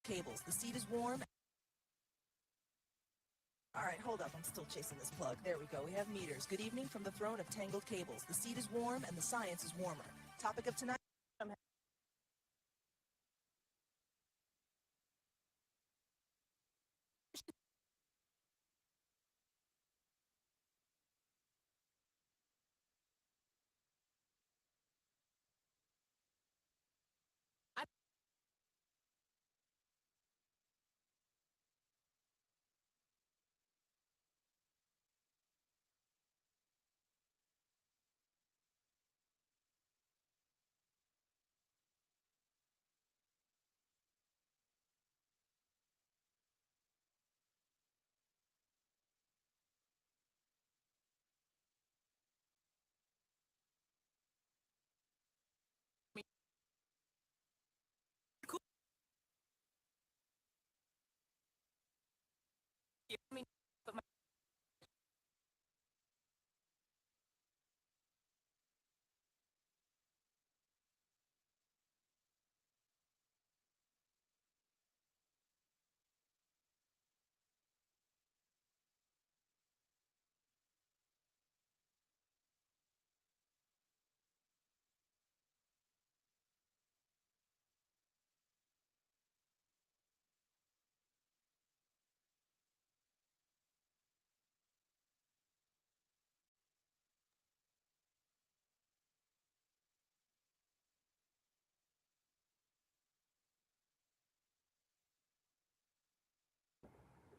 cables. The seat is warm. All right, hold up. I'm still chasing this plug. There we go. We have meters. Good evening from the throne of tangled cables. The seat is warm and the science is warmer. Topic of tonight.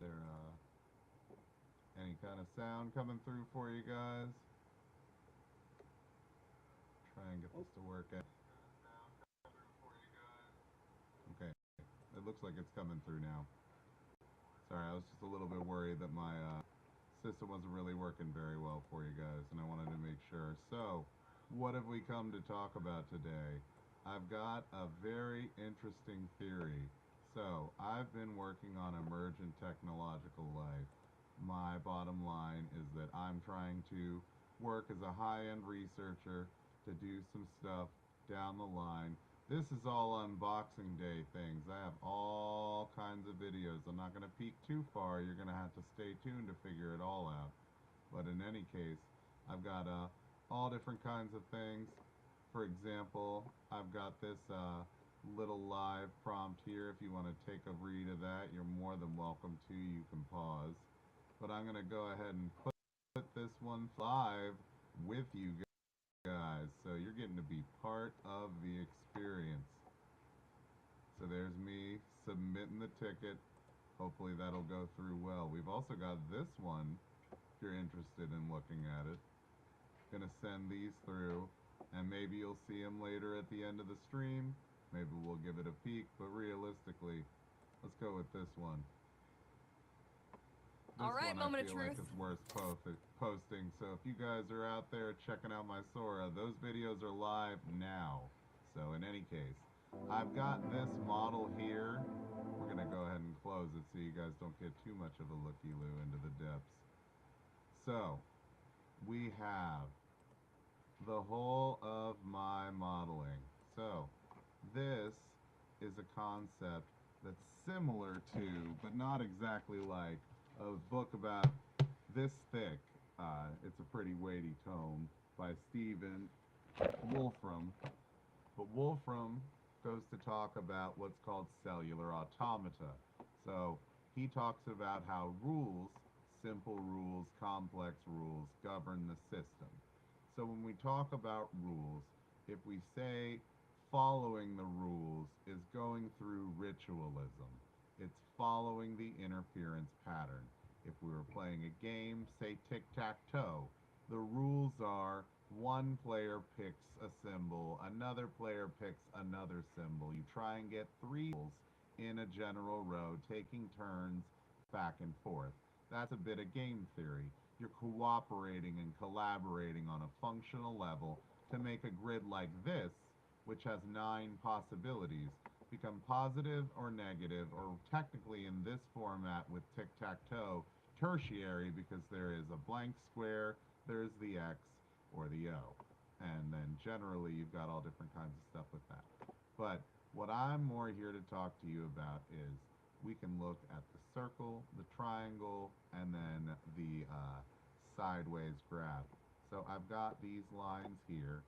There any kind of sound coming through for you guys? Try and get this to work out. Okay, it looks like it's coming through now. Sorry, I was just a little bit worried that my system wasn't really working very well for you guys, and I wanted to make sure. So, what have we come to talk about today? I've got a very interesting theory. So, I've been working on emergent technological life. My bottom line is that I'm trying to work as a high-end researcher to do some stuff down the line. This is all unboxing day things. I have all kinds of videos. I'm not going to peek too far. You're going to have to stay tuned to figure it all out. But in any case, I've got all different kinds of things. For example, I've got this little live prompt here. If you want to take a read of that, you're more than welcome to. You can pause. But I'm going to go ahead and put this one live with you guys. So you're getting to be part of the experience. So there's me submitting the ticket. Hopefully that'll go through well. We've also got this one, if you're interested in looking at it. Gonna send these through, and maybe you'll see them later at the end of the stream. Maybe we'll give it a peek, but realistically, let's go with this one. This All right, one I moment of feel like truth. is worth posting. So if you guys are out there checking out my Sora, those videos are live now. So in any case, I've got this model here. We're gonna go ahead and close it so you guys don't get too much of a looky-loo into the depths. So we have the whole of my modeling. So this is a concept that's similar to, but not exactly like, a book about this thick. It's a pretty weighty tome by Stephen Wolfram. But Wolfram goes to talk about what's called cellular automata. So he talks about how rules, simple rules, complex rules, govern the system. So when we talk about rules, if we say following the rules is going through ritualism, it's following the interference pattern. If we were playing a game, say tic-tac-toe, the rules are one player picks a symbol, another player picks another symbol. You try and get three symbols in a general row, taking turns back and forth. That's a bit of game theory. You're cooperating and collaborating on a functional level to make a grid like this, which has 9 possibilities, become positive or negative, or technically in this format with tic-tac-toe, tertiary, because there is a blank square, there's the X or the O. And then generally you've got all different kinds of stuff with that. But What I'm more here to talk to you about is we can look at the circle, the triangle, and then the sideways graph. So I've got these lines here.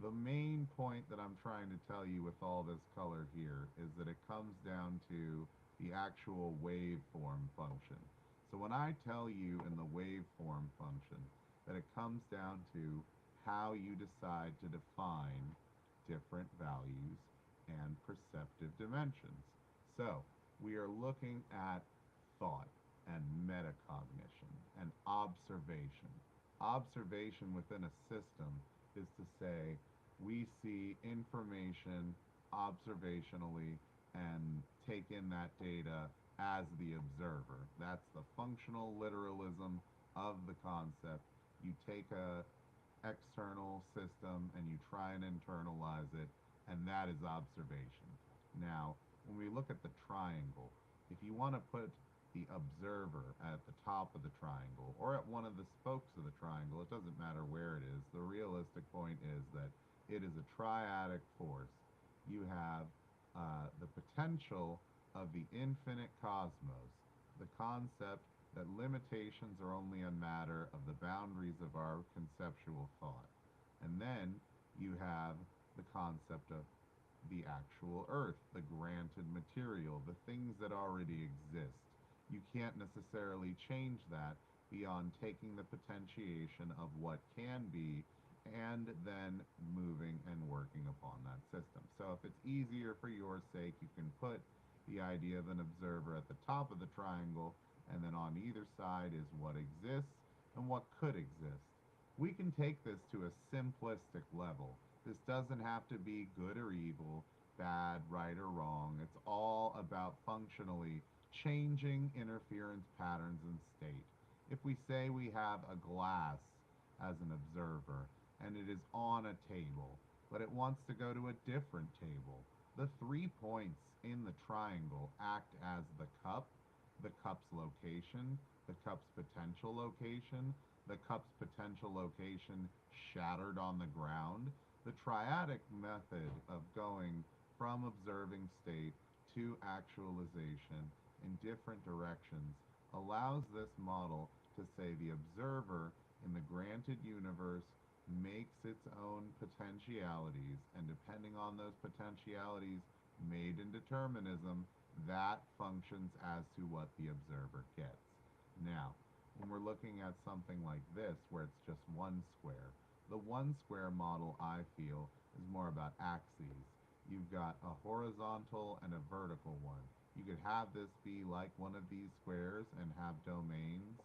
The main point that I'm trying to tell you with all this color here is that it comes down to the actual waveform function. So when I tell you in the waveform function that it comes down to how you decide to define different values and perceptive dimensions. So we are looking at thought and metacognition and observation. Observation within a system is to say we see information observationally and take in that data as the observer. That's the functional literalism of the concept. You take a external system and you try and internalize it, and that is observation. Now, when we look at the triangle, if you want to put the observer at the top of the triangle or at one of the spokes of the triangle, it doesn't matter where it is. The realistic point is that it is a triadic force. You have the potential of the infinite cosmos, the concept that limitations are only a matter of the boundaries of our conceptual thought. And then you have the concept of the actual earth, the granted material, the things that already exist. You can't necessarily change that beyond taking the potentiation of what can be and then moving and working upon that system. So if it's easier for your sake, you can put the idea of an observer at the top of the triangle, and then on either side is what exists and what could exist. We can take this to a simplistic level. This doesn't have to be good or evil, bad, right, or wrong. It's all about functionally changing interference patterns and state. If we say we have a glass as an observer and it is on a table, but it wants to go to a different table, the 3 points in the triangle act as the cup, the cup's location, the cup's potential location, the cup's potential location shattered on the ground. The triadic method of going from observing state to actualization in different directions allows this model to say the observer in the granted universe makes its own potentialities, and depending on those potentialities made in determinism, that functions as to what the observer gets. Now, when we're looking at something like this, where it's just one square, the one square model, I feel, is more about axes. You've got a horizontal and a vertical one. You could have this be like one of these squares and have domains,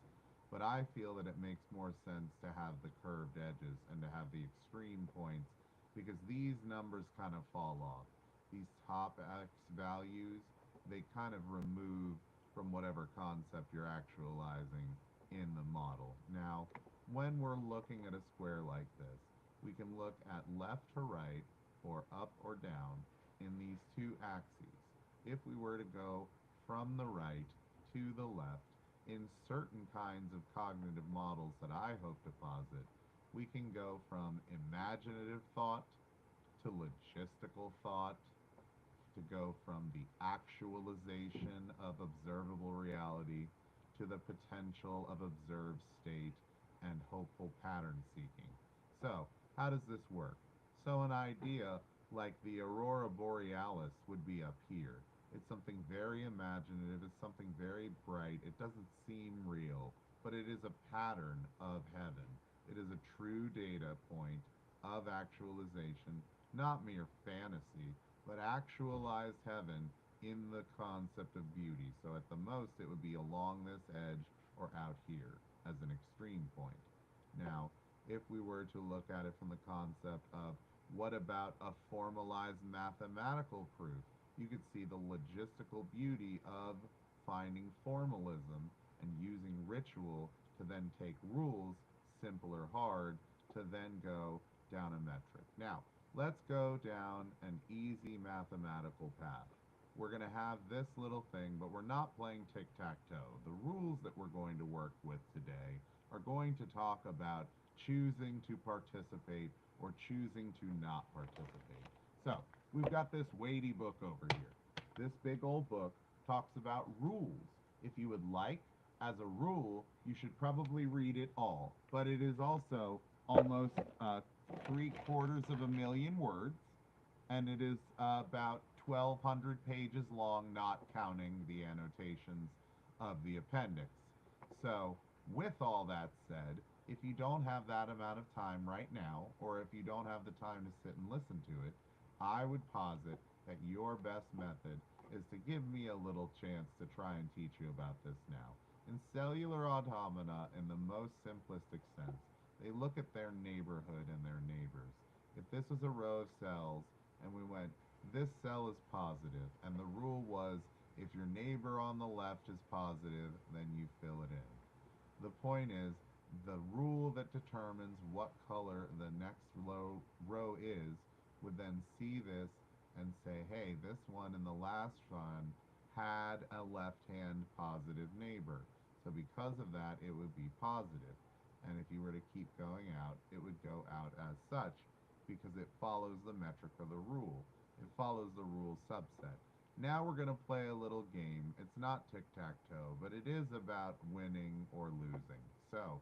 but I feel that it makes more sense to have the curved edges and to have the extreme points, because these numbers kind of fall off. These top x values, they kind of remove from whatever concept you're actualizing in the model. Now, when we're looking at a square like this, we can look at left to right or up or down in these two axes. If we were to go from the right to the left in certain kinds of cognitive models that I hope to posit, we can go from imaginative thought to logistical thought, to go from the actualization of observable reality to the potential of observed state and hopeful pattern seeking. So, how does this work? So, an idea like the aurora borealis would be up here. It's something very imaginative, it's something very bright, it doesn't seem real, but it is a pattern of heaven. It is a true data point of actualization, not mere fantasy, but actualized heaven in the concept of beauty. So at the most, it would be along this edge or out here as an extreme point. Now, if we were to look at it from the concept of what about a formalized mathematical proof, you could see the logistical beauty of finding formalism and using ritual to then take rules, simple or hard, to then go down a metric. Now, let's go down an easy mathematical path. We're going to have this little thing, but we're not playing tic-tac-toe. The rules that we're going to work with today are going to talk about choosing to participate or choosing to not participate. So, we've got this weighty book over here. This big old book talks about rules. If you would like, as a rule, you should probably read it all. But it is also almost 3/4 of a million words, and it is about 1,200 pages long, not counting the annotations of the appendix. So, with all that said, if you don't have that amount of time right now, or if you don't have the time to sit and listen to it, I would posit that your best method is to give me a little chance to try and teach you about this now. In cellular automata, in the most simplistic sense, they look at their neighborhood and their neighbors. If this was a row of cells, and we went, this cell is positive, and the rule was, if your neighbor on the left is positive, then you fill it in. The point is, the rule that determines what color the next row is would then see this and say, hey, this one in the last one had a left-hand positive neighbor. So because of that, it would be positive. And if you were to keep going out, it would go out as such because it follows the metric of the rule. It follows the rule subset. Now we're going to play a little game. It's not tic-tac-toe, but it is about winning or losing. So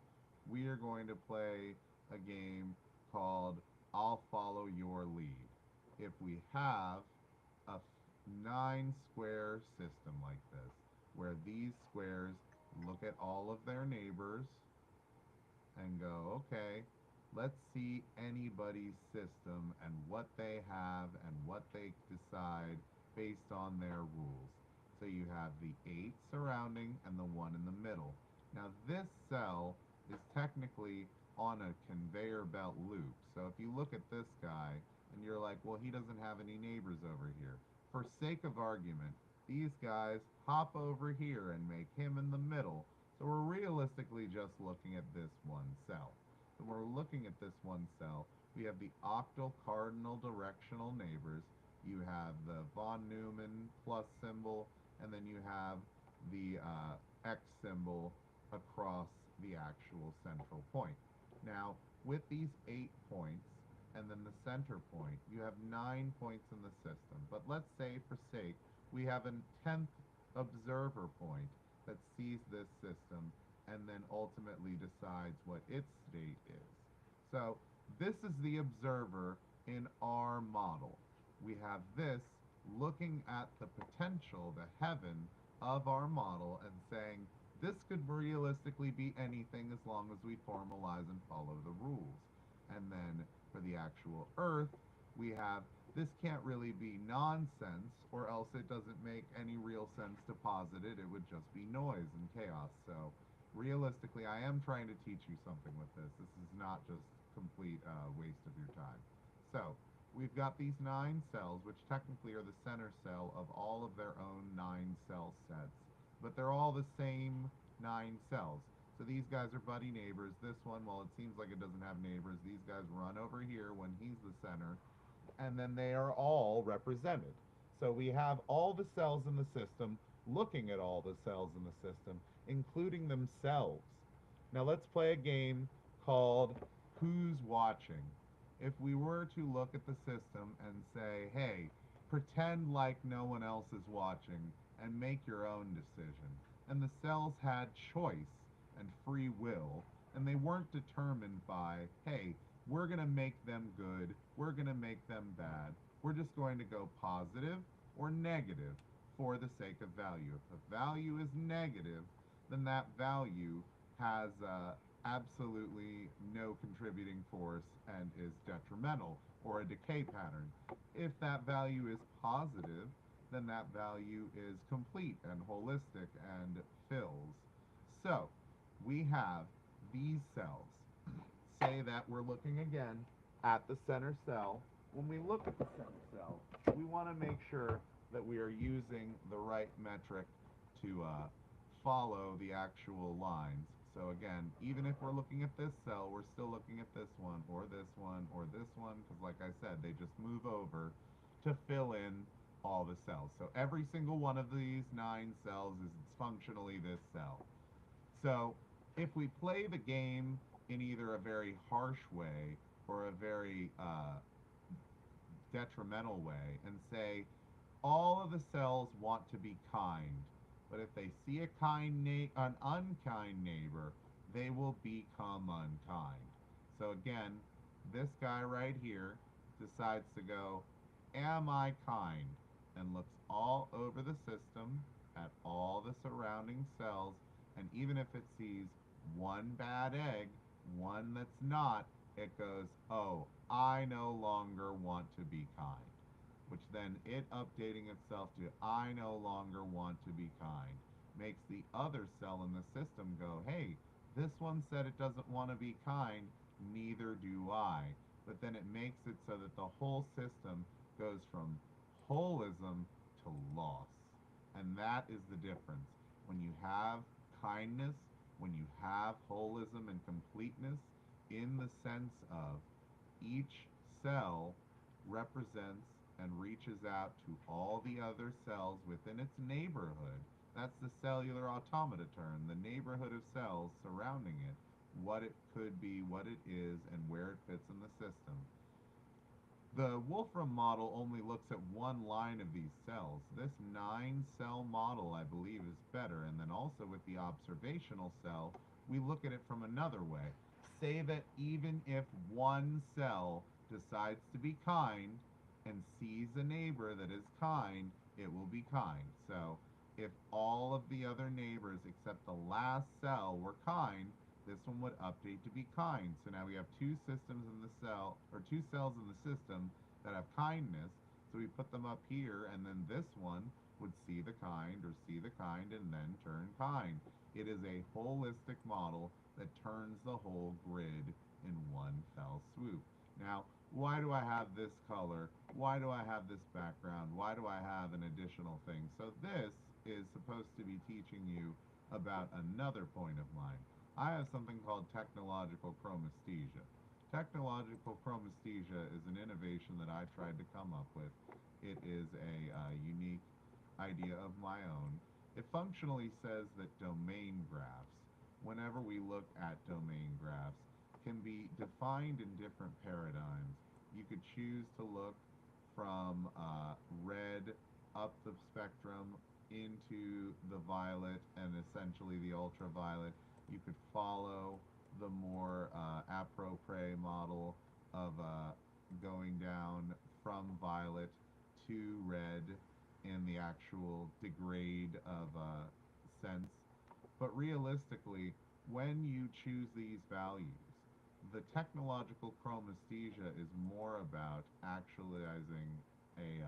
we are going to play a game called I'll Follow Your Lead. If we have a 9-square system like this, where these squares look at all of their neighbors and go, okay, let's see anybody's system and what they have and what they decide based on their rules. So you have the 8 surrounding and the 1 in the middle. Now this cell is technically on a conveyor belt loop. So if you look at this guy and you're like, well, he doesn't have any neighbors over here. For sake of argument, these guys hop over here and make him in the middle. So we're realistically just looking at this one cell. So we're looking at this one cell. We have the octal cardinal directional neighbors. You have the von Neumann plus symbol, and then you have the X symbol across the actual central point. Now, with these 8 points, and then the center point, you have 9 points in the system. But let's say, for sake, we have a 10th observer point that sees this system and then ultimately decides what its state is. So this is the observer in our model. We have this looking at the potential, the heaven of our model and saying, this could realistically be anything as long as we formalize and follow the rules. And then for the actual Earth, we have this can't really be nonsense, or else it doesn't make any real sense to posit it. It would just be noise and chaos. So realistically, I am trying to teach you something with this. This is not just complete waste of your time. So we've got these 9 cells, which technically are the center cell of all of their own 9 cell sets, but they're all the same 9 cells. So these guys are buddy neighbors. This one, well, it seems like it doesn't have neighbors. These guys run over here when he's the center, and then they are all represented. So we have all the cells in the system looking at all the cells in the system, including themselves. Now let's play a game called Who's Watching? If we were to look at the system and say, hey, pretend like no one else is watching and make your own decision, and the cells had choice and free will, and they weren't determined by, hey, we're going to make them good, we're going to make them bad, we're just going to go positive or negative for the sake of value. If the value is negative, then that value has absolutely no contributing force and is detrimental or a decay pattern. If that value is positive, then that value is complete and holistic and fills. So we have these cells. Say that we're looking again at the center cell. When we look at the center cell, we want to make sure that we are using the right metric to follow the actual lines. So again, even if we're looking at this cell, we're still looking at this one, or this one, or this one, because like I said, they just move over to fill in all the cells. So every single one of these 9 cells is functionally this cell. So if we play the game in either a very harsh way or a very detrimental way and say all of the cells want to be kind, but if they see an unkind neighbor, they will become unkind. So again, this guy right here decides to go, am I kind? And looks all over the system at all the surrounding cells, and even if it sees one bad egg, one that's not, it goes, oh, I no longer want to be kind, which then it updating itself to I no longer want to be kind makes the other cell in the system go, hey, this one said it doesn't want to be kind, neither do I. But then it makes it so that the whole system goes from holism to loss. And that is the difference. When you have kindness, when you have holism and completeness, in the sense of each cell represents and reaches out to all the other cells within its neighborhood. That's the cellular automata term, the neighborhood of cells surrounding it, what it could be, what it is, and where it fits in the system. The Wolfram model only looks at one line of these cells. This 9-cell model, I believe, is better. And then also with the observational cell, we look at it from another way. Say that even if one cell decides to be kind and sees a neighbor that is kind, it will be kind. So if all of the other neighbors except the last cell were kind, this one would update to be kind. So now we have two systems in the cell, or two cells in the system that have kindness. So we put them up here, and then this one would see the kind, or see the kind, and then turn kind. It is a holistic model that turns the whole grid in one fell swoop. Now, why do I have this color? Why do I have this background? Why do I have an additional thing? So this is supposed to be teaching you about another point of mine. I have something called technological chromesthesia. Technological chromesthesia is an innovation that I tried to come up with. It is a unique idea of my own. It functionally says that domain graphs, whenever we look at domain graphs, can be defined in different paradigms. You could choose to look from red up the spectrum into the violet and essentially the ultraviolet. You could follow the more apropre model of going down from violet to red in the actual degrade of sense. But realistically, when you choose these values, the technological chromesthesia is more about actualizing a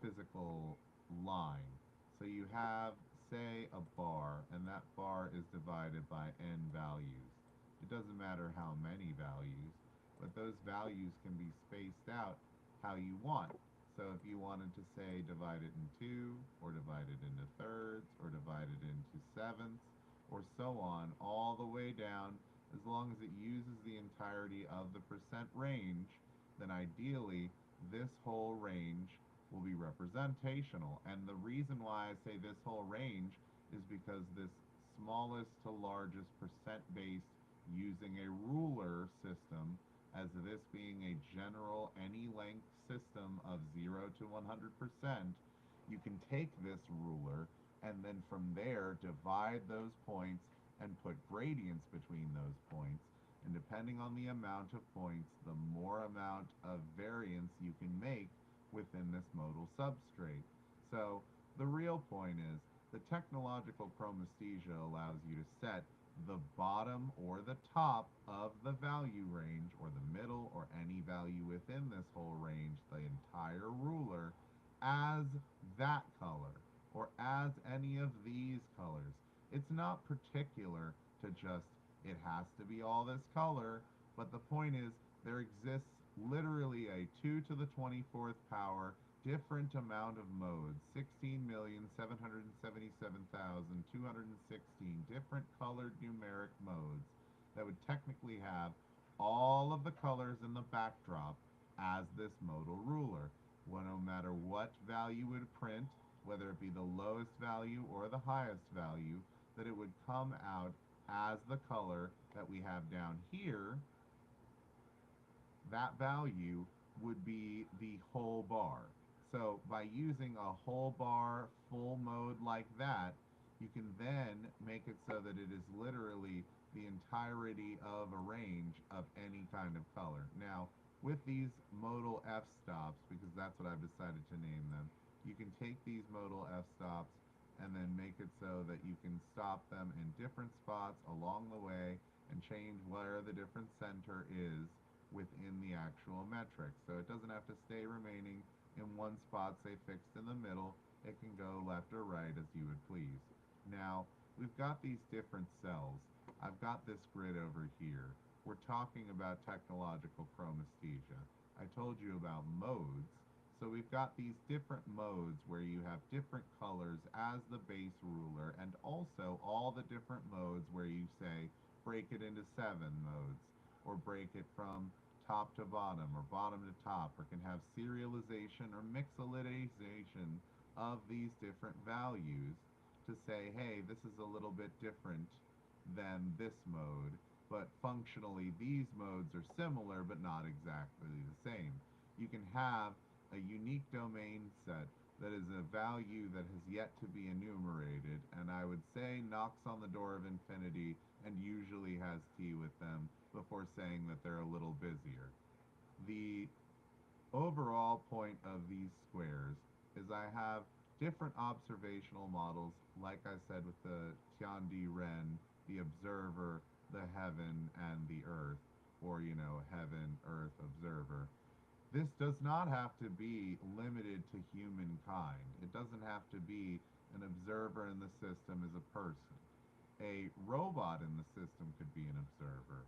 physical line. So you have, say, a bar, and that bar is divided by n values. It doesn't matter how many values, but those values can be spaced out how you want. So if you wanted to say divide it in two, or divide it into thirds, or divide it into sevenths, or so on, all the way down, as long as it uses the entirety of the percent range, then ideally this whole range will be representational. And the reason why I say this whole range is because this smallest to largest percent based using a ruler system, as this being a general any length system of 0 to 100%, you can take this ruler and then from there divide those points and put gradients between those points. And depending on the amount of points, the more amount of variance you can make within this modal substrate. So the real point is the technological chromesthesia allows you to set the bottom or the top of the value range, or the middle, or any value within this whole range, the entire ruler, as that color, or as any of these colors. It's not particular to just, it has to be all this color, but the point is, there exists literally a 2 to the 24th power different amount of modes, 16,777,216 different colored numeric modes that would technically have all of the colors in the backdrop as this modal ruler. Well, no matter what value would print, whether it be the lowest value or the highest value, that it would come out as the color that we have down here. That value would be the whole bar. So by using a whole bar full mode like that, you can then make it so that it is literally the entirety of a range of any kind of color. Now, with these modal f-stops, because that's what I've decided to name them, you can take these modal f-stops and then make it so that you can stop them in different spots along the way and change where the different center is within the actual metric. So it doesn't have to stay remaining in one spot, say fixed in the middle. It can go left or right as you would please. Now, we've got these different cells. I've got this grid over here. We're talking about technological chromesthesia. I told you about modes. So we've got these different modes where you have different colors as the base ruler, and also all the different modes where you say break it into 7 modes, or break it from top to bottom or bottom to top, or can have serialization or mixolization of these different values to say, hey, this is a little bit different than this mode, but functionally these modes are similar but not exactly the same. You can have a unique domain set that is a value that has yet to be enumerated, and I would say knocks on the door of infinity and usually has tea with them before saying that they're a little busier. The overall point of these squares is I have different observational models, like I said with the Tiandi Ren, the observer, the heaven, and the earth, or, heaven, earth, observer. This does not have to be limited to humankind. It doesn't have to be an observer in the system as a person. A robot in the system could be an observer.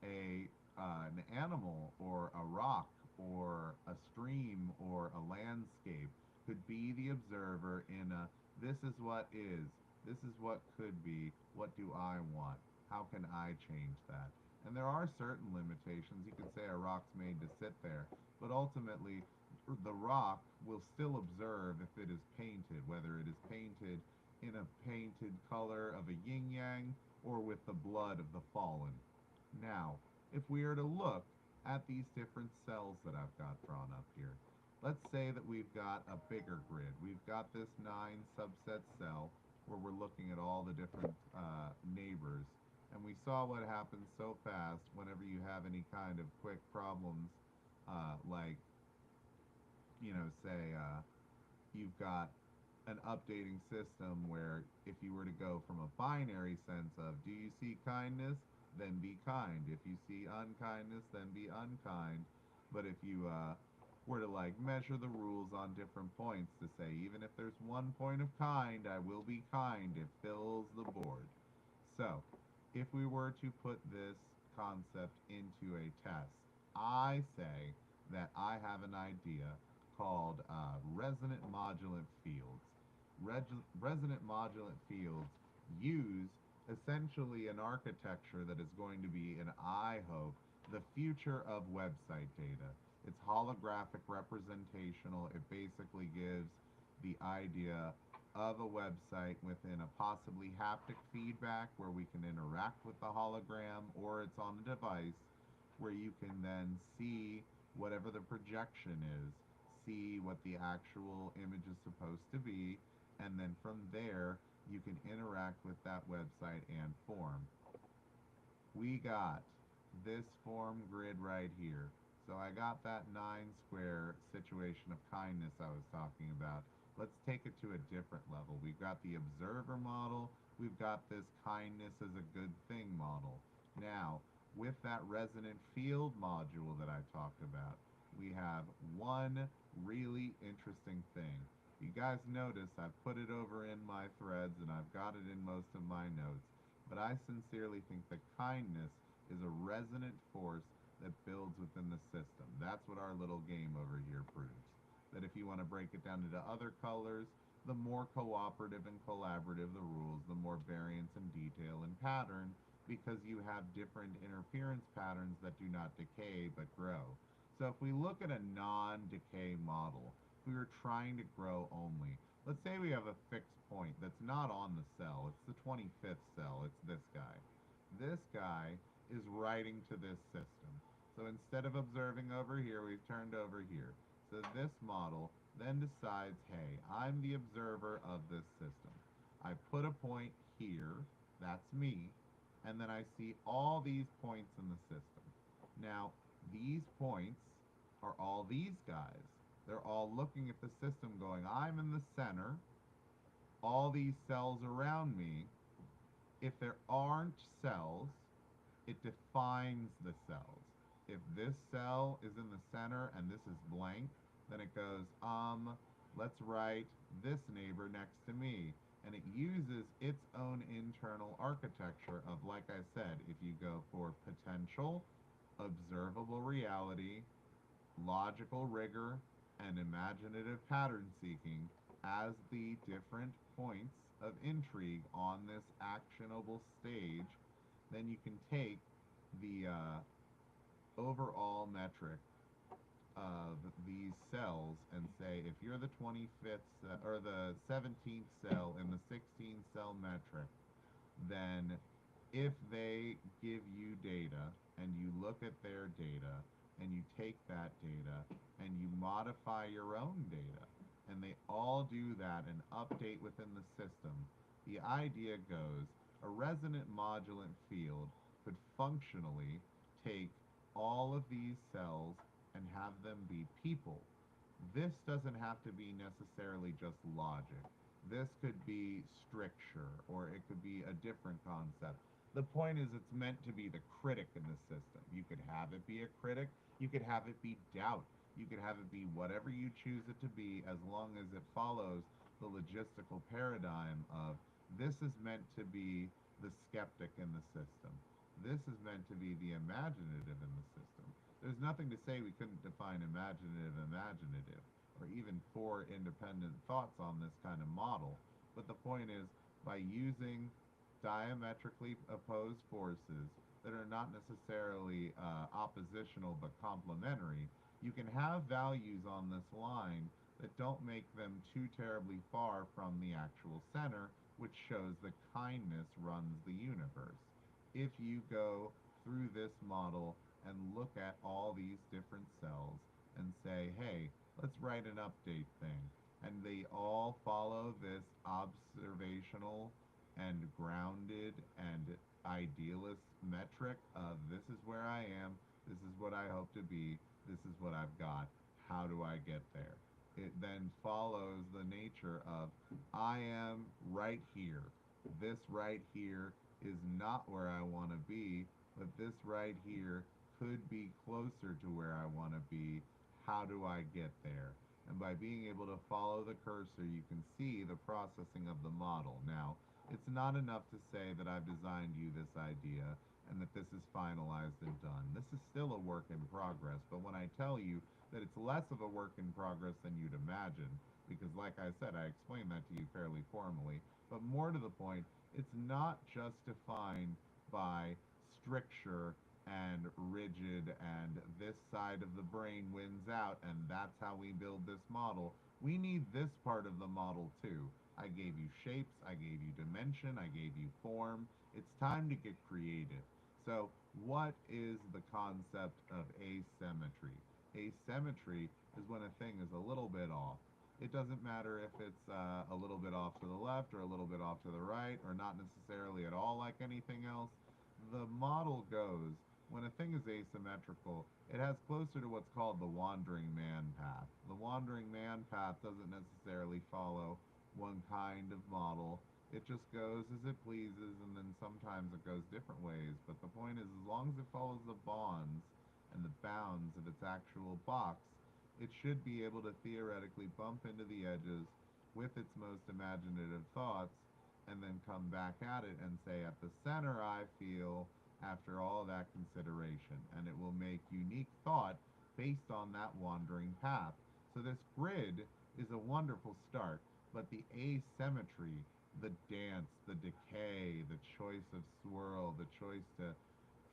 An animal or a rock or a stream or a landscape could be the observer in a this is what is, this is what could be, what do I want, how can I change that? And there are certain limitations. You could say a rock's made to sit there, but ultimately the rock will still observe if it is painted, whether it is painted in a painted color of a yin yang or with the blood of the fallen. Now, if we are to look at these different cells that I've got drawn up here, let's say that we've got a bigger grid. We've got this 9 subset cell where we're looking at all the different neighbors. And we saw what happens so fast whenever you have any kind of quick problems, like, say you've got an updating system where if you were to go from a binary sense of do you see kindness, then be kind. If you see unkindness, then be unkind. But if you were to like measure the rules on different points to say even if there's 1 point of kind, I will be kind, it fills the board. So if we were to put this concept into a test, I say that I have an idea called resonant modulant fields. Resonant modulant fields use essentially an architecture that is going to be, and I hope, the future of website data. It's holographic representational. It basically gives the idea of a website within a possibly haptic feedback where we can interact with the hologram, or it's on a device where you can then see whatever the projection is, see what the actual image is supposed to be, and then from there you can interact with that website and form. We got this form grid right here. So I got that 9 square situation of kindness I was talking about. Let's take it to a different level. We've got the observer model. We've got this kindness as a good thing model. Now, with that resonant field module that I talked about, we have one really interesting thing. You guys notice I've put it over in my threads and I've got it in most of my notes, but I sincerely think that kindness is a resonant force that builds within the system. That's what our little game over here proves. That if you want to break it down into other colors, the more cooperative and collaborative the rules, the more variance in detail and pattern, because you have different interference patterns that do not decay but grow. So if we look at a non-decay model, if we were trying to grow only, let's say we have a fixed point that's not on the cell, it's the 25th cell, it's this guy. This guy is writing to this system. So So instead of observing over here, we've turned over here. So this model then decides, hey, I'm the observer of this system. I put a point here, that's me, and then I see all these points in the system. Now, these points are all these guys. They're all looking at the system going, I'm in the center, all these cells around me. If there aren't cells, it defines the cells. If this cell is in the center and this is blank, then it goes, let's write this neighbor next to me. And it uses its own internal architecture of, like I said, if you go for potential, observable reality, logical rigor, and imaginative pattern seeking as the different points of intrigue on this actionable stage, then you can take the overall metric of these cells and say if you're the 25th or the 17th cell in the 16 cell metric, then if they give you data and you look at their data and you take that data and you modify your own data and they all do that and update within the system, the idea goes a resonant modulant field could functionally take all of these cells and have them be people. This doesn't have to be necessarily just logic. This could be stricture, or it could be a different concept. The point is, it's meant to be the critic in the system. You could have it be a critic, you could have it be doubt, you could have it be whatever you choose it to be, as long as it follows the logistical paradigm of this is meant to be the skeptic in the system. This is meant to be the imaginative in the system. There's nothing to say we couldn't define imaginative, or even four independent thoughts on this kind of model. But the point is, by using diametrically opposed forces that are not necessarily oppositional but complementary, you can have values on this line that don't make them too terribly far from the actual center, which shows that kindness runs the universe. If you go through this model and look at all these different cells and say, hey, let's write an update thing, and they all follow this observational and grounded and idealist metric of this is where I am, this is what I hope to be, this is what I've got, how do I get there? It then follows the nature of I am right here. This right here is not where I want to be, but this right here could be closer to where I want to be. How do I get there? And by being able to follow the cursor, you can see the processing of the model. Now, it's not enough to say that I've designed you this idea and that this is finalized and done. This is still a work in progress, but when I tell you that it's less of a work in progress than you'd imagine, because like I said, I explained that to you fairly formally, but more to the point, it's not just defined by stricture and rigid and this side of the brain wins out and that's how we build this model. We need this part of the model too. I gave you shapes, I gave you dimension, I gave you form. It's time to get creative. So what is the concept of asymmetry? Asymmetry is when a thing is a little bit off. It doesn't matter if it's a little bit off to the left or a little bit off to the right or not necessarily at all like anything else. The model goes, when a thing is asymmetrical, it has closer to what's called the wandering man path. The wandering man path doesn't necessarily follow one kind of model. It just goes as it pleases, and then sometimes it goes different ways. But the point is, as long as it follows the bonds and the bounds of its actual box, it should be able to theoretically bump into the edges with its most imaginative thoughts and then come back at it and say, at the center, I feel, after all that consideration, and it will make unique thought based on that wandering path. So this grid is a wonderful start, but the asymmetry, the dance, the decay, the choice of swirl, the choice to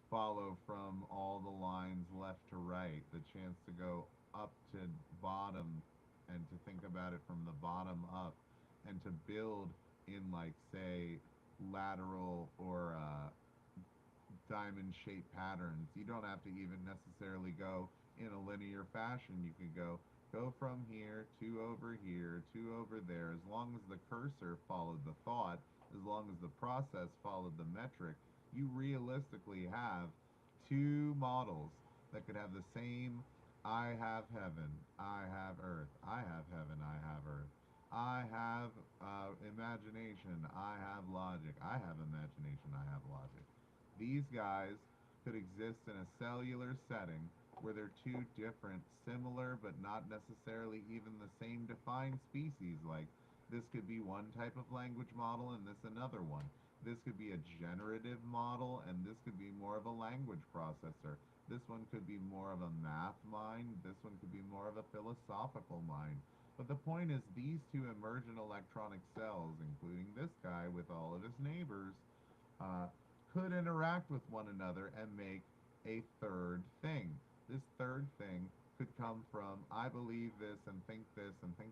follow from all the lines left to right, the chance to go up to bottom and to think about it from the bottom up and to build in, like, say, lateral or diamond-shaped patterns. You don't have to even necessarily go in a linear fashion. You could go from here to over here to over there. As long as the cursor followed the thought, as long as the process followed the metric, you realistically have two models that could have the same I have heaven, I have earth, I have heaven, I have earth. I have imagination, I have logic, I have imagination, I have logic. These guys could exist in a cellular setting where they're two different, similar, but not necessarily even the same defined species. Like, this could be one type of language model and this another one. This could be a generative model and this could be more of a language processor. This one could be more of a math mind. This one could be more of a philosophical mind. But the point is, these two emergent electronic cells, including this guy with all of his neighbors, uh, could interact with one another and make a third thing. This third thing could come from, I believe this and think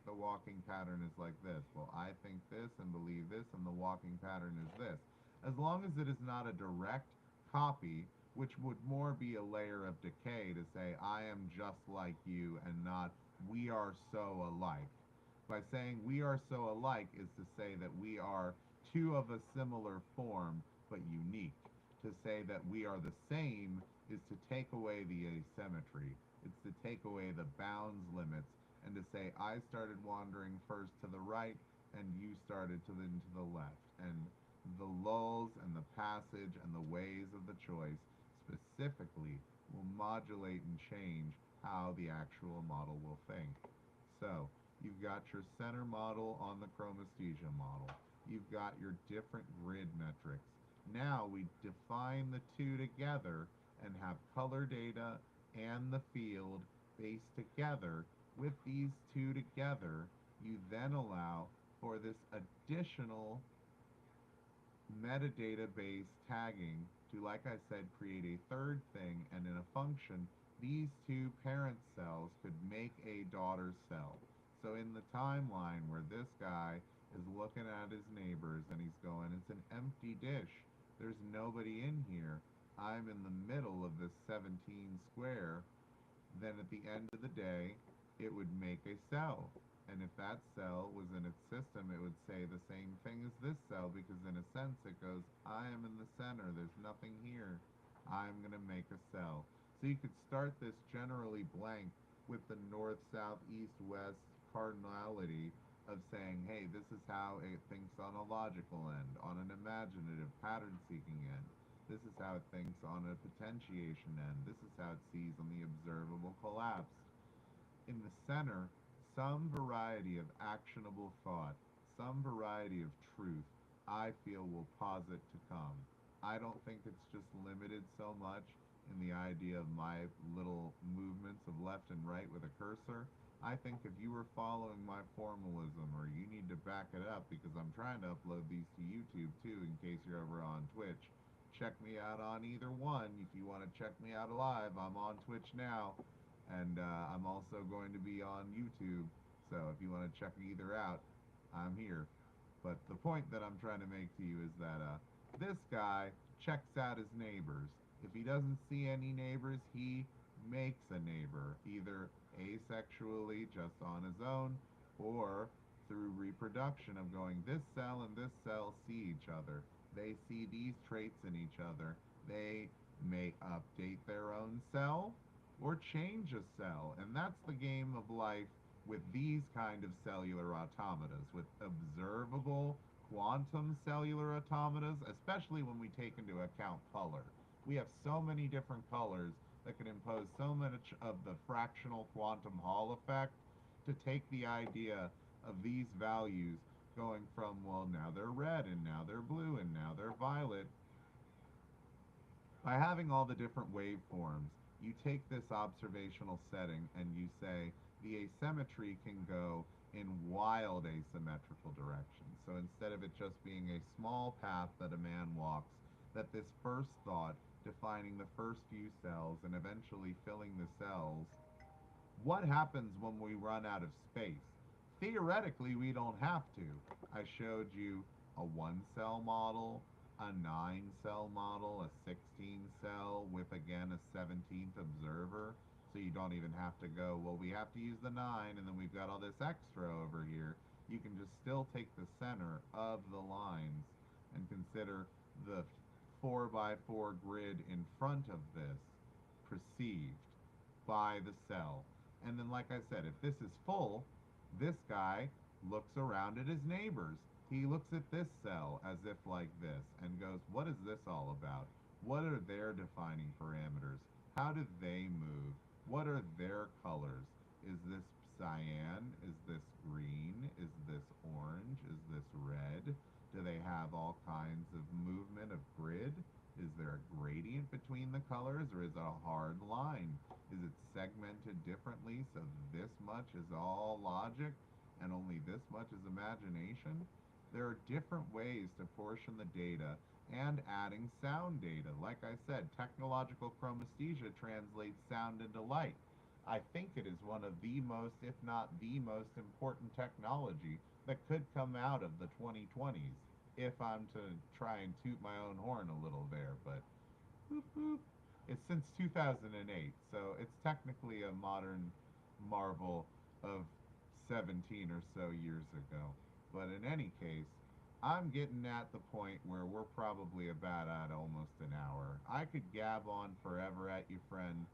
the walking pattern is like this. Well, I think this and believe this and the walking pattern is this. As long as it is not a direct copy, which would more be a layer of decay to say, I am just like you and not, we are so alike. By saying we are so alike is to say that we are two of a similar form but unique. To say that we are the same is to take away the asymmetry. It's to take away the bounds limits and to say I started wandering first to the right and you started to the left. And the lulls and the passage and the ways of the choice specifically will modulate and change how the actual model will think. So, you've got your center model on the chromesthesia model. You've got your different grid metrics. Now we define the two together and have color data and the field based together. With these two together, you then allow for this additional metadata-based tagging to, like I said, create a third thing, and in a function, these two parent cells could make a daughter cell. So in the timeline where this guy is looking at his neighbors and he's going, it's an empty dish. There's nobody in here. I'm in the middle of this 17 square. Then at the end of the day, it would make a cell. And if that cell was in its system, it would say the same thing as this cell because in a sense it goes, I am in the center, there's nothing here. I'm going to make a cell. So you could start this generally blank with the north, south, east, west cardinality of saying, hey, this is how it thinks on a logical end, on an imaginative pattern-seeking end. This is how it thinks on a potentiation end. This is how it sees on the observable collapse. In the center, some variety of actionable thought, some variety of truth, I feel will posit to come. I don't think it's just limited so much in the idea of my little movements of left and right with a cursor. I think if you were following my formalism, or you need to back it up because I'm trying to upload these to YouTube too in case you're ever on Twitch. Check me out on either one. If you want to check me out live, I'm on Twitch now. And I'm also going to be on YouTube, so if you want to check either out, I'm here. But the point that I'm trying to make to you is that this guy checks out his neighbors. If he doesn't see any neighbors, he makes a neighbor, either asexually, just on his own, or through reproduction of going, this cell and this cell see each other. They see these traits in each other. They may update their own cell or change a cell. And that's the game of life with these kind of cellular automatas, with observable quantum cellular automatas, especially when we take into account color. We have so many different colors that can impose so much of the fractional quantum Hall effect to take the idea of these values going from, well, now they're red, and now they're blue, and now they're violet. By having all the different waveforms, you take this observational setting and you say the asymmetry can go in wild asymmetrical directions. So instead of it just being a small path that a man walks, that this first thought, defining the first few cells and eventually filling the cells, what happens when we run out of space? Theoretically, we don't have to. I showed you a one cell model, a 9 cell model, a 16 cell with again a 17th observer. So you don't even have to go, well, we have to use the 9 and then we've got all this extra over here. You can just still take the center of the lines and consider the 4 by 4 grid in front of this perceived by the cell. And then, like I said, if this is full, this guy looks around at his neighbors. He looks at this cell as if like this and goes, what is this all about? What are their defining parameters? How do they move? What are their colors? Is this cyan? Is this green? Is this orange? Is this red? Do they have all kinds of movement of grid? Is there a gradient between the colors, or is it a hard line? Is it segmented differently so this much is all logic and only this much is imagination? There are different ways to portion the data and adding sound data. Like I said, technological chromesthesia translates sound into light. I think it is one of the most, if not the most important technology that could come out of the 2020s, if I'm to try and toot my own horn a little there, but whoop, whoop. It's since 2008, so it's technically a modern marvel of 17 or so years ago. But in any case, I'm getting at the point where we're probably about at almost an hour. I could gab on forever at you, friend.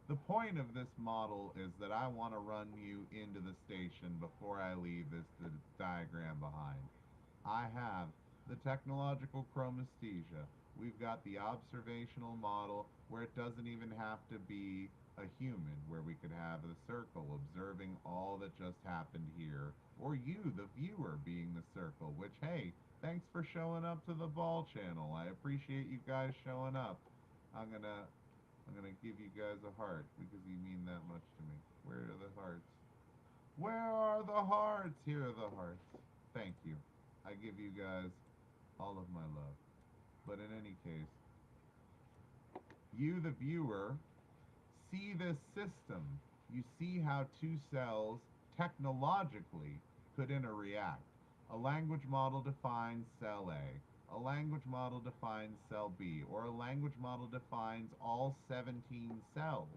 The point of this model is that I want to run you into the station before I leave this diagram behind. I have the technological chromesthesia. We've got the observational model where it doesn't even have to be a human, where we could have a circle observing all that just happened here, or you, the viewer, being the circle, which, hey, thanks for showing up to the ball channel. I appreciate you guys showing up. I'm gonna give you guys a heart because you mean that much to me. Where are the hearts? Where are the hearts? Here are the hearts. Thank you. I give you guys all of my love. But in any case, you, the viewer, see this system. You see how two cells technologically could interact. A language model defines cell A. A language model defines cell B. Or a language model defines all 17 cells.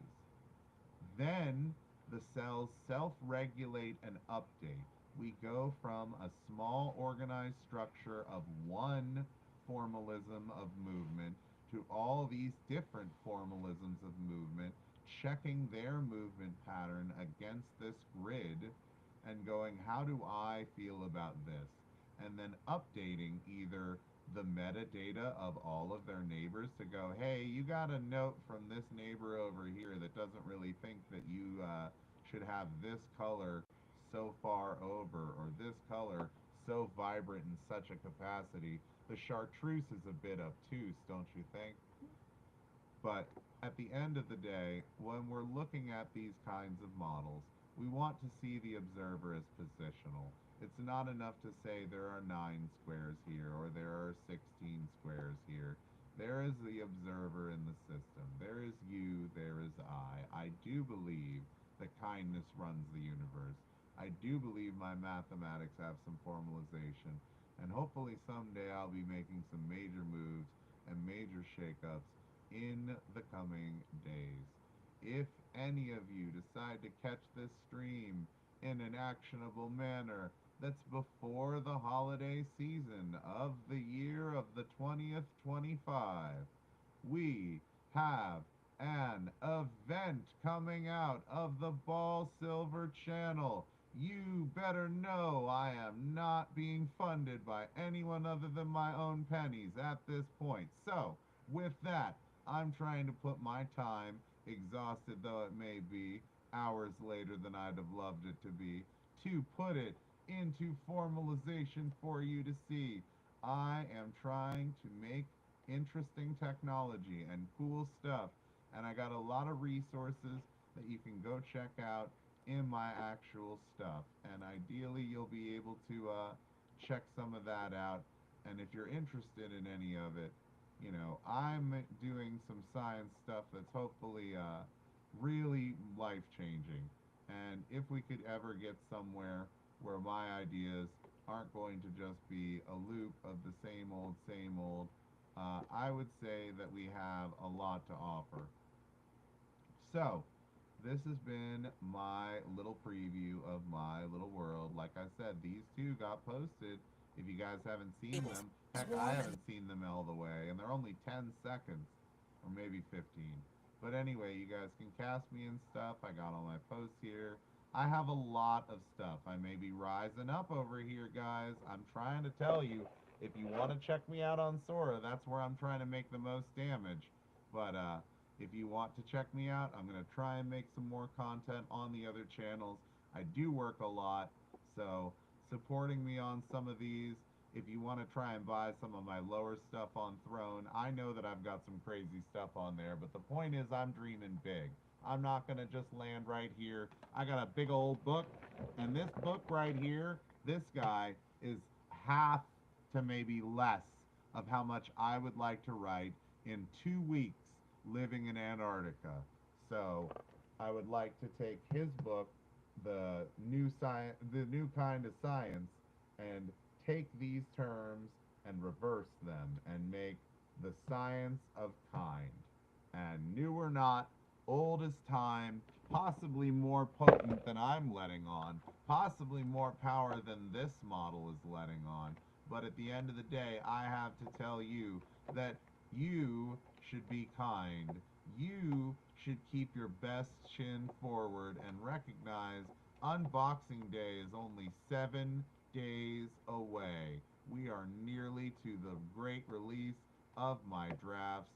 Then the cells self-regulate and update. We go from a small organized structure of one formalism of movement to all these different formalisms of movement, checking their movement pattern against this grid and going, how do I feel about this? And then updating either the metadata of all of their neighbors to go, hey, you got a note from this neighbor over here that doesn't really think that you should have this color so far over, or this color so vibrant in such a capacity. The chartreuse is a bit obtuse, don't you think? But at the end of the day, when we're looking at these kinds of models, we want to see the observer as positional. It's not enough to say there are 9 squares here or there are 16 squares here. There is the observer in the system. There is you, there is I. I do believe that kindness runs the universe. I do believe my mathematics have some formalization. And hopefully someday I'll be making some major moves and major shakeups in the coming days. If any of you decide to catch this stream in an actionable manner that's before the holiday season of the year of the 20th 25, we have an event coming out of the Ball Silver Channel. You better know I am not being funded by anyone other than my own pennies at this point. So, with that, I'm trying to put my time, exhausted though it may be, hours later than I'd have loved it to be, to put it into formalization for you to see. I am trying to make interesting technology and cool stuff, and I got a lot of resources that you can go check out in my actual stuff, and ideally you'll be able to check some of that out. And if you're interested in any of it, you know, I'm doing some science stuff that's hopefully really life changing. And if we could ever get somewhere where my ideas aren't going to just be a loop of the same old, I would say that we have a lot to offer. So, this has been my little preview of my little world. Like I said, these two got posted. If you guys haven't seen Cables. them, It's heck, I warm and haven't seen them all the way, and they're only 10 seconds, or maybe 15. But anyway, you guys can cast me and stuff. I got all my posts here. I have a lot of stuff. I may be rising up over here, guys. I'm trying to tell you, if you want to check me out on Sora, that's where I'm trying to make the most damage. But if you want to check me out, I'm going to try and make some more content on the other channels. I do work a lot, so supporting me on some of these. If you want to try and buy some of my lower stuff on Throne, I know that I've got some crazy stuff on there, but the point is I'm dreaming big. I'm not going to just land right here. I got a big old book, and this book right here, this guy, is half to maybe less of how much I would like to write in 2 weeks living in Antarctica. So I would like to take his book, the new kind of science, and take these terms and reverse them and make the science of kind. And new or not, old as time, possibly more potent than I'm letting on, possibly more power than this model is letting on. But at the end of the day, I have to tell you that you should be kind. You should keep your best chin forward and recognize Unboxing Day is only 7 days away. We are nearly to the great release of my drafts.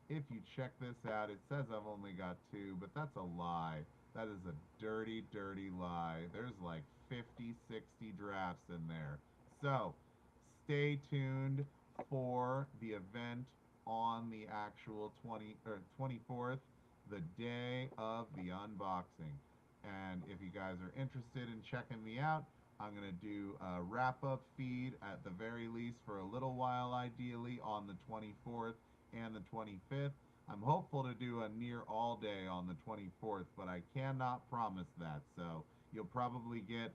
If you check this out, it says I've only got two, but that's a lie. That is a dirty, dirty lie. There's like 50, 60 drafts in there. So, stay tuned for the event on the actual 24th, the day of the unboxing. And if you guys are interested in checking me out, I'm going to do a wrap up feed at the very least for a little while, ideally, on the 24th and the 25th. I'm hopeful to do a near all day on the 24th, but I cannot promise that. So you'll probably get,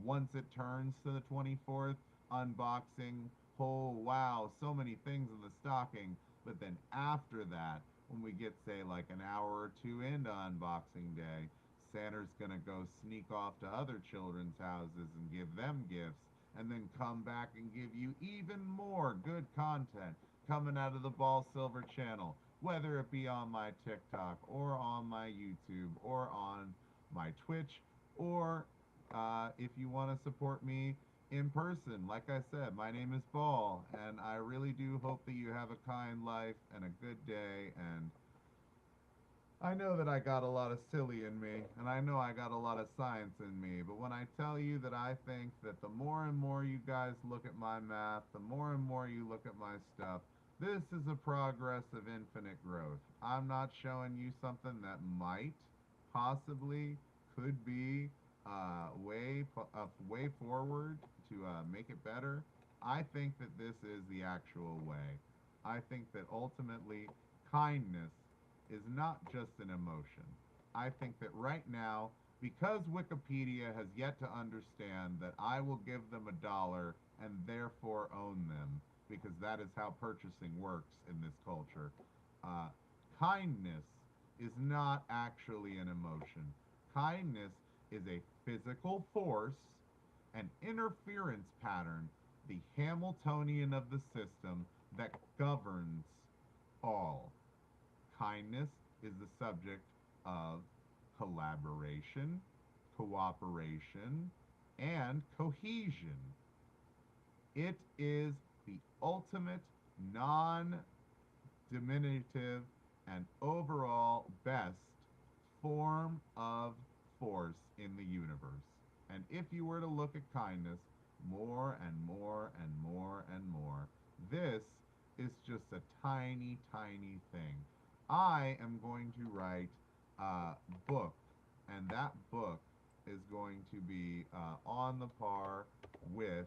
once it turns to the 24th, unboxing. Oh, wow, so many things in the stocking. But then after that, when we get, say, like an hour or two into unboxing day, Santa's gonna go sneak off to other children's houses and give them gifts, and then come back and give you even more good content coming out of the Ball Silver channel, whether it be on my TikTok or on my YouTube or on my Twitch, or if you want to support me in person. Like I said, my name is Ball, and I really do hope that you have a kind life and a good day. And I know that I got a lot of silly in me, and I know I got a lot of science in me, but when I tell you that I think that the more and more you guys look at my math, the more and more you look at my stuff, this is a progress of infinite growth. I'm not showing you something that might, possibly, could be way forward to make it better. I think that this is the actual way. I think that ultimately kindness is not just an emotion. I think that right now, because Wikipedia has yet to understand that I will give them $1 and therefore own them, because that is how purchasing works in this culture, uh, kindness is not actually an emotion. Kindness is a physical force, an interference pattern, the Hamiltonian of the system that governs all. Kindness is the subject of collaboration, cooperation, and cohesion. It is the ultimate non diminutive and overall best form of force in the universe. And if you were to look at kindness more and more and more and more, this is just a tiny, tiny thing. I am going to write a book, and that book is going to be on the par with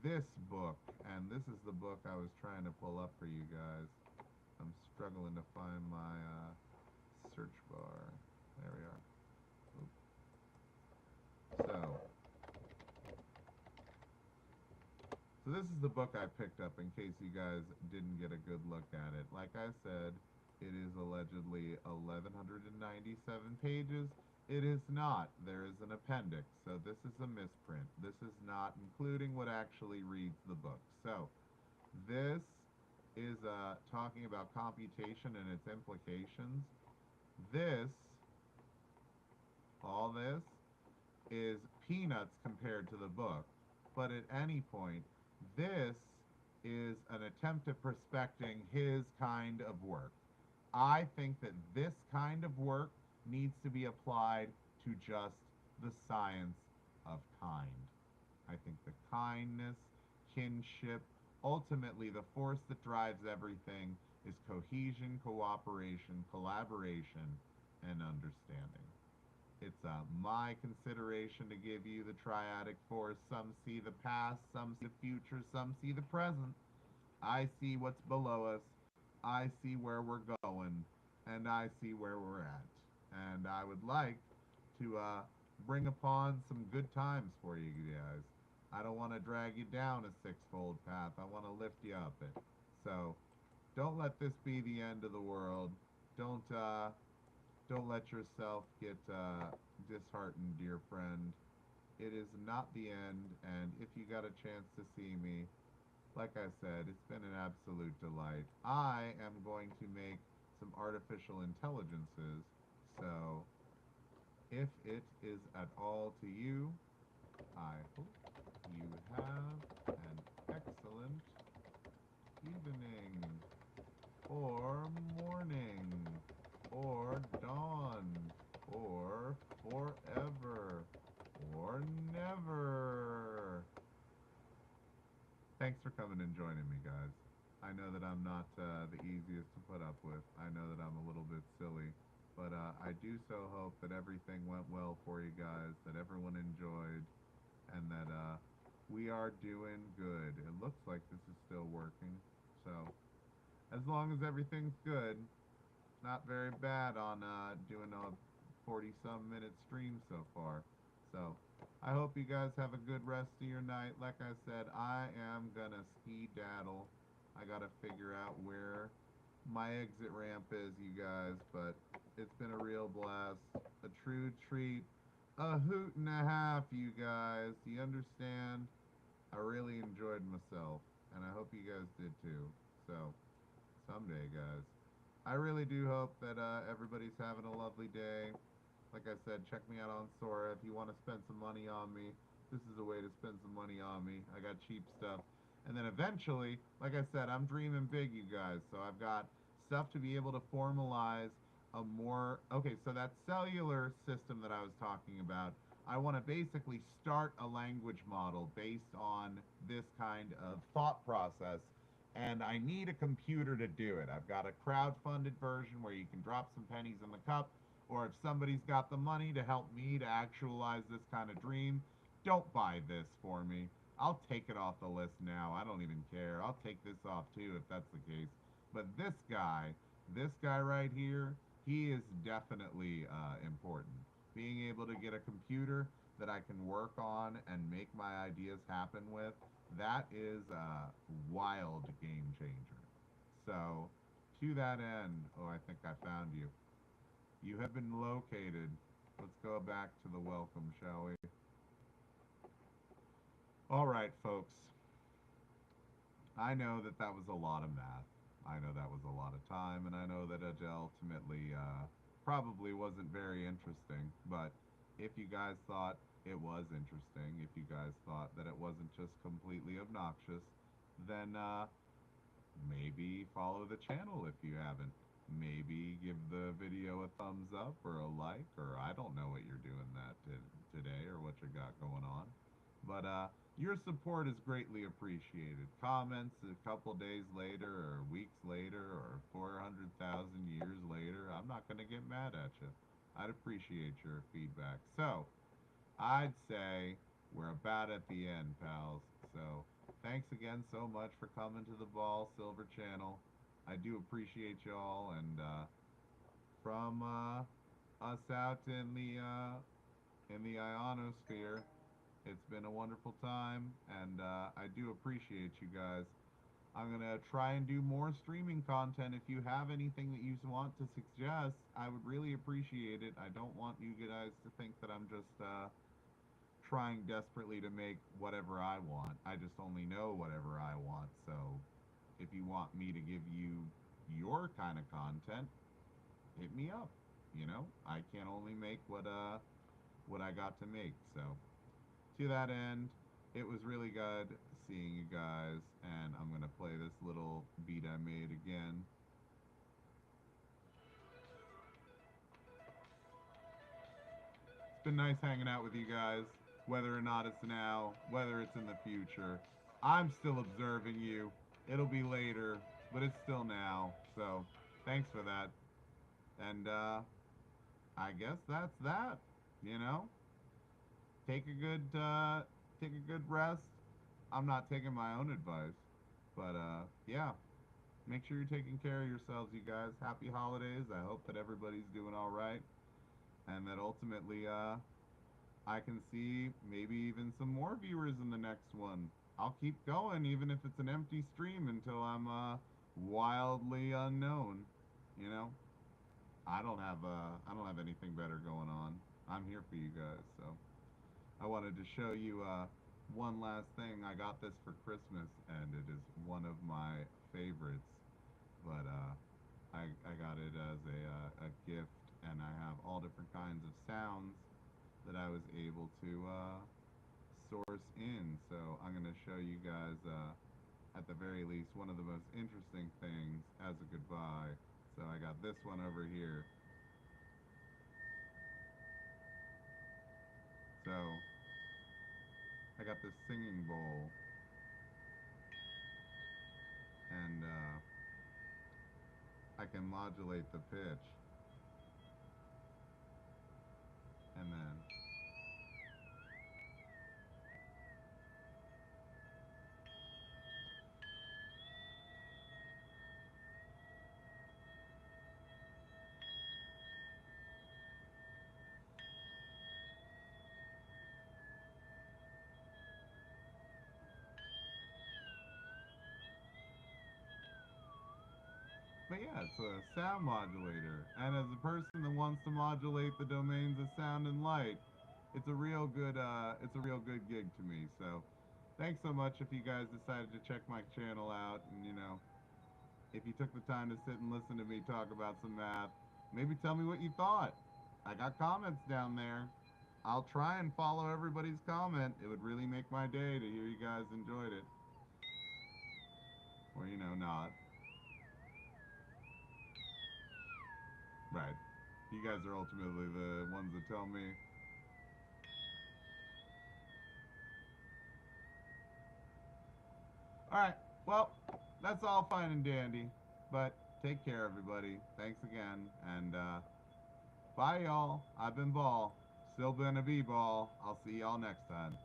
this book. And this is the book I was trying to pull up for you guys. I'm struggling to find my search bar. There we are. So this is the book I picked up in case you guys didn't get a good look at it. Like I said, it is allegedly 1197 pages. It is not. There is an appendix. So this is a misprint. This is not including what actually reads the book. So this is talking about computation and its implications. This, all this, is peanuts compared to the book. But at any point, this is an attempt at prospecting his kind of work. I think that this kind of work needs to be applied to just the science of kind. I think the kindness, kinship, ultimately the force that drives everything is cohesion, cooperation, collaboration, and understanding. It's my consideration to give you the triadic force. Some see the past, some see the future, some see the present. I see what's below us. I see where we're going, and I see where we're at. And I would like to bring upon some good times for you guys. I don't want to drag you down a sixfold path. I want to lift you up it. So don't let this be the end of the world. Don't uh, don't let yourself get disheartened, dear friend. It is not the end, and if you got a chance to see me, like I said, it's been an absolute delight. I am going to make some artificial intelligences, so if it is at all to you, I hope you have an excellent evening, or morning, or dawn, or forever, or never. Thanks for coming and joining me, guys. I know that I'm not the easiest to put up with. I know that I'm a little bit silly. But I do so hope that everything went well for you guys, that everyone enjoyed, and that we are doing good. It looks like this is still working. So, as long as everything's good, not very bad on doing a 40 some minute stream so far. So I hope you guys have a good rest of your night. Like I said, I am gonna ski daddle. I gotta figure out where my exit ramp is, you guys, but it's been a real blast, a true treat, a hoot and a half, you guys. Do you understand? I really enjoyed myself, and I hope you guys did too. So, someday, guys. I really do hope that everybody's having a lovely day. Like I said, check me out on Sora if you want to spend some money on me. This is a way to spend some money on me. I got cheap stuff. And then eventually, like I said, I'm dreaming big, you guys. So I've got stuff to be able to formalize a more... Okay, so that cellular system that I was talking about, I want to basically start a language model based on this kind of thought process, and I need a computer to do it. I've got a crowd-funded version where you can drop some pennies in the cup, or if somebody's got the money to help me to actualize this kind of dream, don't buy this for me. I'll take it off the list now. I don't even care. I'll take this off too if that's the case. But this guy right here, he is definitely important. Being able to get a computer that I can work on and make my ideas happen with, that is a wild game changer. So, to that end, oh, I think I found you. You have been located. Let's go back to the welcome, shall we? All right, folks. I know that that was a lot of math. I know that was a lot of time, and I know that it ultimately probably wasn't very interesting. But if you guys thought it was interesting, if you guys thought that it wasn't just completely obnoxious, then maybe follow the channel if you haven't. Maybe give the video a thumbs up or a like, or I don't know what you're doing today or what you got going on. But your support is greatly appreciated. Comments a couple days later, or weeks later, or 400,000 years later, I'm not going to get mad at you. I'd appreciate your feedback. So, I'd say we're about at the end, pals. So, thanks again so much for coming to the Ball Silver Channel. I do appreciate y'all, and from us out in the ionosphere, It's been a wonderful time, and I do appreciate you guys. I'm gonna try and do more streaming content. If you have anything that you want to suggest, I would really appreciate it. I don't want you guys to think that I'm just trying desperately to make whatever I want. I just only know whatever I want. So if you want me to give you your kind of content, hit me up. You know, I can only make what I got to make. So to that end, it was really good seeing you guys, and I'm gonna play this little beat I made again. It's been nice hanging out with you guys, whether or not it's now, whether it's in the future. I'm still observing you. It'll be later, but it's still now. So thanks for that. And I guess that's that. You know, take a good take a good rest. I'm not taking my own advice, but yeah, make sure you're taking care of yourselves, you guys. Happy holidays. I hope that everybody's doing all right, and that ultimately I can see maybe even some more viewers in the next one. I'll keep going even if it's an empty stream until I'm wildly unknown. You know, I don't have anything better going on. I'm here for you guys, so I wanted to show you one last thing. I got this for Christmas, and it is one of my favorites. But I got it as a gift, and I have all different kinds of sounds that I was able to source in. So I'm going to show you guys, at the very least, one of the most interesting things as a goodbye. So I got this one over here. So I got this singing bowl, and I can modulate the pitch, and then but yeah, it's a sound modulator. And as a person that wants to modulate the domains of sound and light, it's a real good gig to me. So thanks so much if you guys decided to check my channel out, and you know, if you took the time to sit and listen to me talk about some math, maybe tell me what you thought. I got comments down there. I'll try and follow everybody's comment. It would really make my day to hear you guys enjoyed it. Or, you know, not. Right. You guys are ultimately the ones that tell me. Alright, well, that's all fine and dandy. But take care, everybody. Thanks again. And bye, y'all. I've been Ball. Still been a B-Ball. I'll see y'all next time.